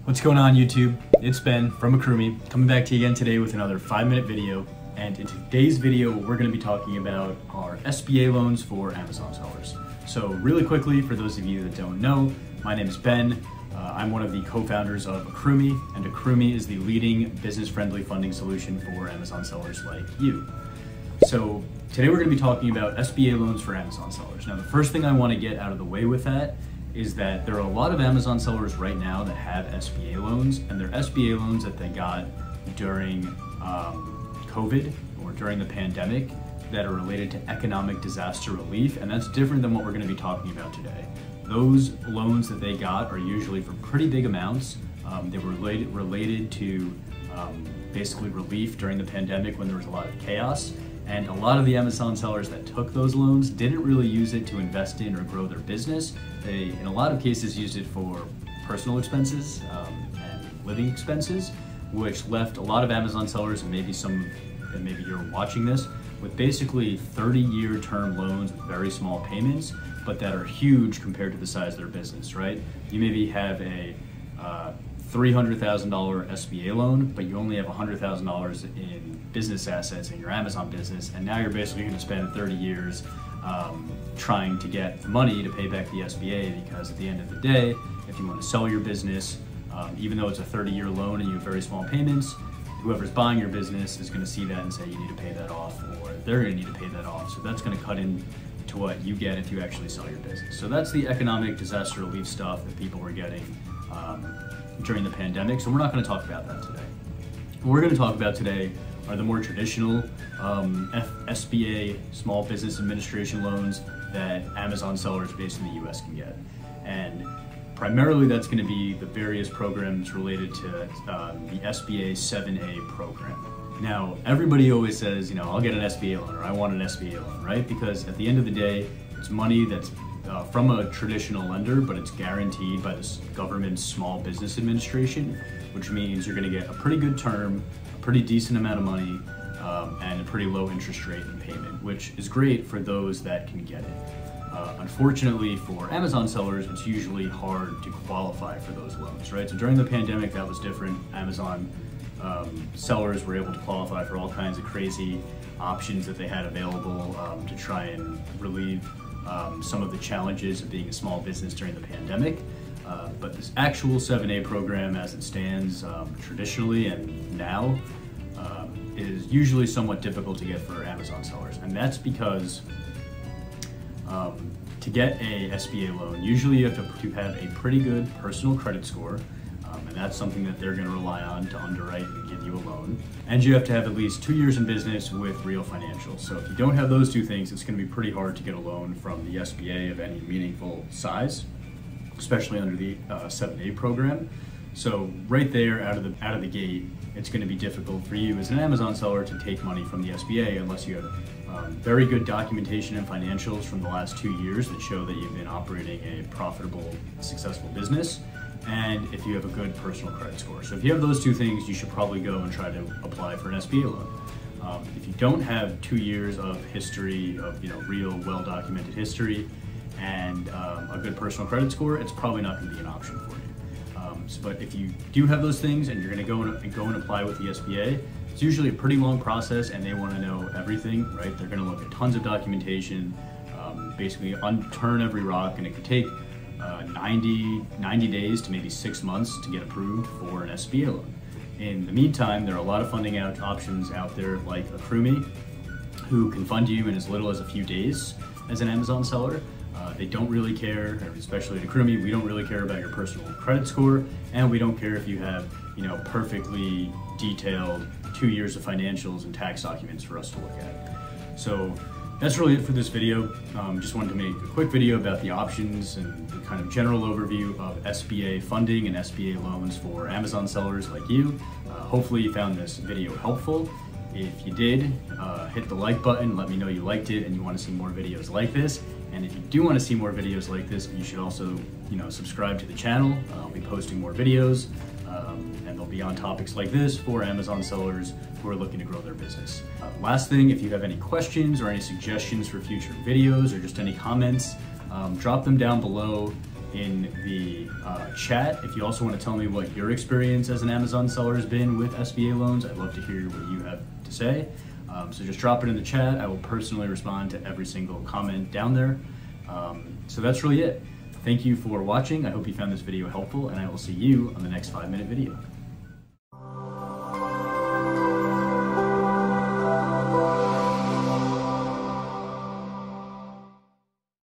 What's going on YouTube? It's Ben from Akrumi, coming back to you again today with another 5-minute video. And in today's video, we're going to be talking about our SBA loans for Amazon sellers. So really quickly, for those of you that don't know, my name is Ben. I'm one of the co-founders of Akrumi, and Akrumi is the leading business-friendly funding solution for Amazon sellers like you. So today we're going to be talking about SBA loans for Amazon sellers. Now the first thing I want to get out of the way with that is that there are a lot of Amazon sellers right now that have SBA loans, and they're SBA loans that they got during COVID or during the pandemic that are related to economic disaster relief, and that's different than what we're going to be talking about today. Those loans that they got are usually for pretty big amounts. They were related to basically relief during the pandemic when there was a lot of chaos. And a lot of the Amazon sellers that took those loans didn't really use it to invest in or grow their business. They, in a lot of cases, used it for personal expenses and living expenses, which left a lot of Amazon sellers, and maybe you're watching this, with basically 30-year term loans with very small payments, but that are huge compared to the size of their business, right? You maybe have a $300,000 SBA loan, but you only have $100,000 in business assets in your Amazon business, and now you're basically going to spend 30 years trying to get the money to pay back the SBA, because at the end of the day, if you want to sell your business, even though it's a 30-year loan and you have very small payments, whoever's buying your business is going to see that and say you need to pay that off, or they're going to need to pay that off. So that's going to cut into what you get if you actually sell your business. So that's the economic disaster relief stuff that people were getting during the pandemic. So we're not going to talk about that today. What we're going to talk about today are the more traditional SBA, Small Business Administration loans that Amazon sellers based in the US can get. And primarily that's going to be the various programs related to the SBA 7A program. Now, everybody always says, you know, I'll get an SBA loan, or I want an SBA loan, right? Because at the end of the day, it's money that's from a traditional lender, but it's guaranteed by the government's Small Business Administration, which means you're going to get a pretty good term, a pretty decent amount of money, and a pretty low interest rate in payment, which is great for those that can get it. Unfortunately for Amazon sellers, it's usually hard to qualify for those loans, right? So during the pandemic, that was different. Amazon sellers were able to qualify for all kinds of crazy options that they had available to try and relieve some of the challenges of being a small business during the pandemic. But this actual 7A program as it stands traditionally and now is usually somewhat difficult to get for Amazon sellers. And that's because to get a SBA loan, usually you have to have a pretty good personal credit score, and that's something that they're going to rely on to underwrite and give you a loan. And you have to have at least 2 years in business with real financials. So if you don't have those two things, it's going to be pretty hard to get a loan from the SBA of any meaningful size, especially under the 7A program. So right there, out of the gate, it's going to be difficult for you as an Amazon seller to take money from the SBA unless you have very good documentation and financials from the last 2 years that show that you've been operating a profitable, successful business, and if you have a good personal credit score. So if you have those two things, you should probably go and try to apply for an SBA loan. If you don't have 2 years of history, of real well-documented history, and a good personal credit score, it's probably not going to be an option for you. But if you do have those things and you're going to go and apply with the SBA, it's usually a pretty long process, and they want to know everything, right? They're going to look at tons of documentation, basically turn every rock, and it could take 90 days to maybe 6 months to get approved for an SBA loan. In the meantime, there are a lot of funding options out there like Akrumi, who can fund you in as little as a few days as an Amazon seller. They don't really care, especially at Akrumi, we don't really care about your personal credit score, and we don't care if you have, perfectly detailed 2 years of financials and tax documents for us to look at. So that's really it for this video. Just wanted to make a quick video about the options and the kind of general overview of SBA funding and SBA loans for Amazon sellers like you. Hopefully you found this video helpful. If you did, hit the like button, let me know you liked it and you want to see more videos like this. And if you do want to see more videos like this, you should also, subscribe to the channel. I'll be posting more videos, and they'll be on topics like this for Amazon sellers who are looking to grow their business. Last thing, if you have any questions or any suggestions for future videos or just any comments, drop them down below in the chat. If you also want to tell me what your experience as an Amazon seller has been with SBA loans, I'd love to hear what you have to say. So just drop it in the chat. I will personally respond to every single comment down there. So that's really it. Thank you for watching. I hope you found this video helpful, and I will see you on the next 5-minute video.